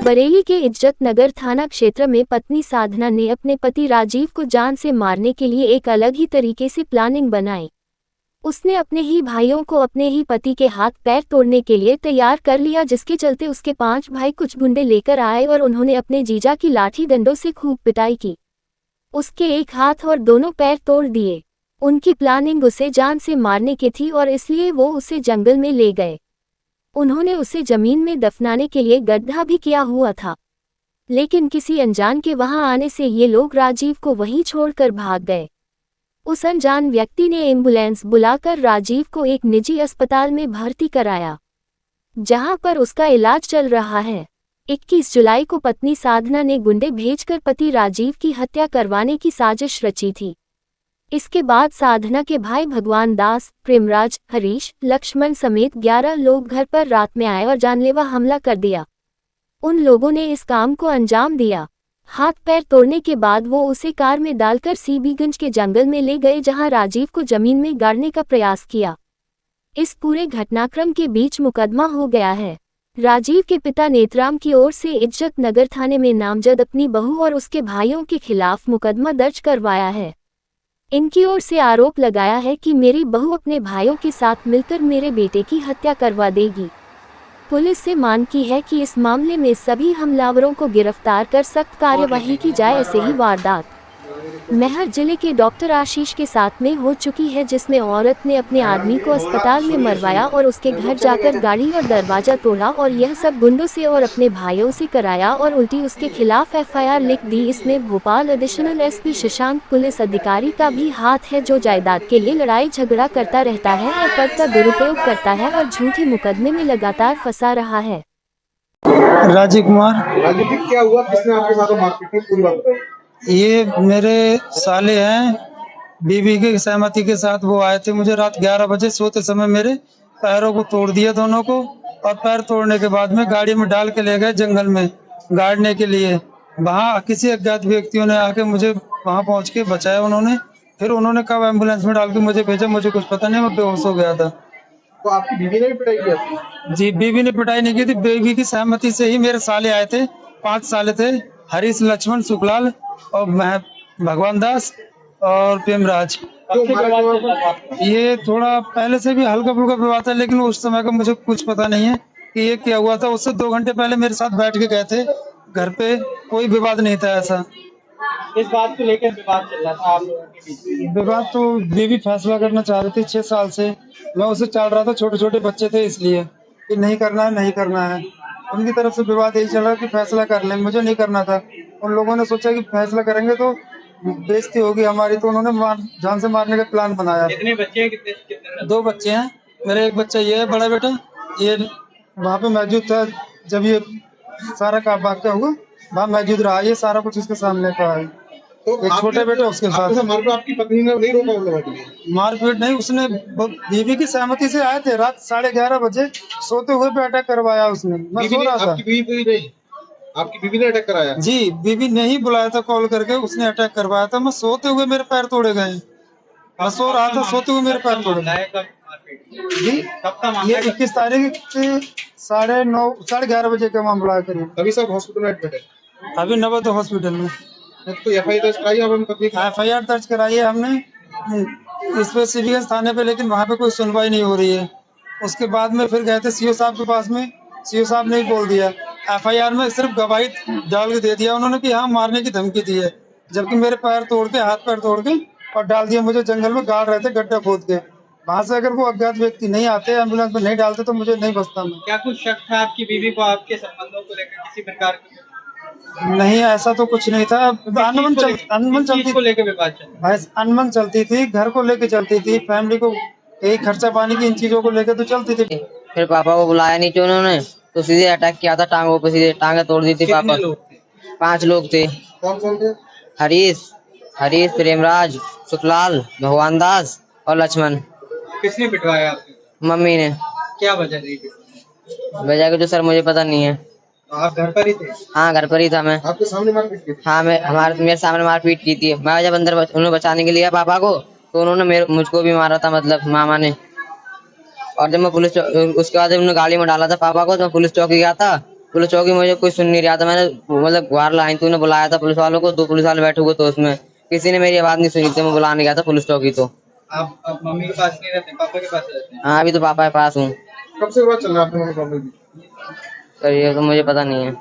बरेली के इज्जत नगर थाना क्षेत्र में पत्नी साधना ने अपने पति राजीव को जान से मारने के लिए एक अलग ही तरीके से प्लानिंग बनाई। उसने अपने ही भाइयों को अपने ही पति के हाथ पैर तोड़ने के लिए तैयार कर लिया, जिसके चलते उसके 5 भाई कुछ गुंडे लेकर आए और उन्होंने अपने जीजा की लाठी डंडों से खूब पिटाई की। उसके एक हाथ और दोनों पैर तोड़ दिए। उनकी प्लानिंग उसे जान से मारने की थी और इसलिए वो उसे जंगल में ले गए। उन्होंने उसे जमीन में दफनाने के लिए गड्ढा भी किया हुआ था, लेकिन किसी अनजान के वहां आने से ये लोग राजीव को वहीं छोड़कर भाग गए। उस अनजान व्यक्ति ने एम्बुलेंस बुलाकर राजीव को एक निजी अस्पताल में भर्ती कराया, जहां पर उसका इलाज चल रहा है। 21 जुलाई को पत्नी साधना ने गुंडे भेजकर पति राजीव की हत्या करवाने की साजिश रची थी। इसके बाद साधना के भाई भगवान दास, प्रेमराज, हरीश, लक्ष्मण समेत 11 लोग घर पर रात में आए और जानलेवा हमला कर दिया। उन लोगों ने इस काम को अंजाम दिया। हाथ पैर तोड़ने के बाद वो उसे कार में डालकर सीबीगंज के जंगल में ले गए, जहां राजीव को जमीन में गाड़ने का प्रयास किया। इस पूरे घटनाक्रम के बीच मुकदमा हो गया है। राजीव के पिता नेतराम की ओर से इज्जत नगर थाने में नामजद अपनी बहू और उसके भाइयों के खिलाफ मुकदमा दर्ज करवाया है। इनकी ओर से आरोप लगाया है कि मेरी बहू अपने भाइयों के साथ मिलकर मेरे बेटे की हत्या करवा देगी। पुलिस से मांग की है कि इस मामले में सभी हमलावरों को गिरफ्तार कर सख्त कार्यवाही की जाए। ऐसे ही वारदात मेहर जिले के डॉक्टर आशीष के साथ में हो चुकी है, जिसमें औरत ने अपने आदमी को अस्पताल में मरवाया और उसके घर जाकर गाड़ी और दरवाजा तोड़ा और यह सब गुंडों से और अपने भाइयों से कराया और उल्टी उसके खिलाफ एफआईआर लिख दी। इसमें Bhopal additional SP Shashank police अधिकारी का भी हाथ है, जो जायदाद के लिए लड़ाई झगड़ा करता रहता है और पद का दुरुपयोग करता है और झूठे मुकदमे में लगातार फंसा रहा है। राजीव कुमार। राजीव जी, क्या हुआ? किसने आपके साथ मारपीट की? पूरी बात बताइए। ये मेरे साले हैं, बीवी की सहमति के साथ वो आए थे। मुझे रात 11 बजे सोते समय मेरे पैरों को तोड़ दिया दोनों को, और पैर तोड़ने के बाद में गाड़ी में डाल के ले गए जंगल में गाड़ने के लिए। वहाँ किसी अज्ञात व्यक्तियों ने आके मुझे वहाँ पहुँच के बचाया उन्होंने। फिर उन्होंने कब एम्बुलेंस में डाल के मुझे भेजा, मुझे कुछ पता नहीं, मैं बेहोश हो गया था। तो आपकी बीवी ने भी पिटाई की आपकी? जी, बीवी ने पिटाई नहीं की थी। बीवी की सहमति से ही मेरे साले आए थे। 5 साले थे, हरीश, लक्ष्मण, सुखलाल और मैं भगवान दास और प्रेमराज। ये थोड़ा पहले से भी हल्का फुल्का विवाद था, लेकिन उस समय का मुझे कुछ पता नहीं है कि ये क्या हुआ था। उससे 2 घंटे पहले मेरे साथ बैठ के गए थे घर पे, कोई विवाद नहीं था ऐसा। इस बात को लेकर विवाद चल रहा था आप लोगों के बीच? विवाद तो बीवी फैसला करना चाह रही थी 6 साल से। मैं उसे चाल रहा था, छोटे छोटे बच्चे थे इसलिए कि नहीं करना है, नहीं करना है। उनकी तरफ से विवाद यही चल रहा कि फैसला कर लें, मुझे नहीं करना था। उन लोगों ने सोचा कि फैसला करेंगे तो बेइज्जती होगी हमारी, तो उन्होंने जान से मारने का प्लान बनाया। कितने बच्चे हैं? कितने? 2 बच्चे हैं मेरे। एक बच्चा ये है, बड़ा बेटा, ये वहाँ पे मौजूद था जब ये सारा का वाक़या हुआ, वहाँ मौजूद रहा। ये सारा कुछ उसके सामने का है। तो एक छोटे बेटे उसके साथ। मारपीट आपकी पत्नी ने नहीं रोका? मतलब मारपीट नहीं, उसने बीवी की सहमति से आए थे। रात 11:30 बजे सोते हुए पे अटैक करवाया उसने। मैं सो रहा था। आपकी बीवी नहीं, आपकी बीवी ने अटैक कराया? जी, बीवी ने ही बुलाया था कॉल करके, उसने अटैक करवाया था। मैं सोते हुए मेरे पैर तोड़े गए। मैं सो रहा था, सोते हुए मेरे पैर तोड़े गए। जी, ये 21 तारीख से 9:30 11:30 बजे का मामला है करीब। अभी सब हॉस्पिटल में एडमिट है? अभी नवोदय हॉस्पिटल में। तो एफआईआर दर्ज कराई आपने पत्नी की? एफआईआर दर्ज कराई है हमने इस पे सीबीगंज थाने पे, लेकिन वहाँ पे कोई सुनवाई नहीं हो रही है। उसके बाद में फिर गए थे सीओ साहब के पास में, सीओ साहब ने ही बोल दिया। एफआईआर में सिर्फ गवाही डाल के दे दिया उन्होंने कि हाँ मारने की धमकी दी है, जबकि मेरे पैर तोड़ के, हाथ पैर तोड़ के और डाल दिया मुझे जंगल में, गाड़ रहे थे गड्ढा खोद के। वहाँ से अगर वो अज्ञात व्यक्ति नहीं आते, एम्बुलेंस में नहीं डालते, तो मुझे नहीं बचता मैं। क्या कुछ शक था आपकी बीवी को आपके संबंधों को लेकर किसी प्रकार की? नहीं, ऐसा तो कुछ नहीं था। अनबन चलती को लेकर विवाद चल? भाई अनबन चलती थी, घर को लेके चलती थी, फैमिली को यही खर्चा पानी की इन चीजों को लेकर तो चलती थी। फिर पापा को बुलाया नीचे उन्होंने, तो सीधे अटैक किया था टांगों पे, सीधे टांगे तोड़ दी थी पापा। 5 लोग थे। कौन कौन थे? हरीश, प्रेमराज, सुखलाल, भगवान दास और लक्ष्मण। किसने पिटवाया आपको? मम्मी ने। क्या वजह रही थी? वजह के तो सर मुझे पता नहीं है। आप घर पर ही थे? हाँ, घर पर ही था मैं। आपके सामने मारपीट की? हाँ, मेरे सामने मारपीट की थी। मैं जब अंदर उन्होंने बचाने के लिए पापा को, तो उन्होंने मुझको भी मारा था, मतलब मामा ने। और जब मैं उसके बाद जब उन्होंने गाड़ी में डाला था पापा को, तो मैं पुलिस चौकी गया था, पुलिस चौकी मुझे कोई सुन नहीं रहा था। मैंने मतलब गुहार लाई थी, उन्हें बुलाया था पुलिस वालों को, 2 पुलिस वाले बैठे हुए थे उसमें, किसी ने मेरी आवाज नहीं सुनी थी, मैं बुलाने गया था पुलिस चौकी। तो आप मम्मी के पास नहीं रहते, पापा के पास रहते हैं? हाँ, अभी तो पापा के पास हूँ। कब से बात चल रहा है आपके मम्मी पापा की? पर ये तो मुझे पता नहीं है।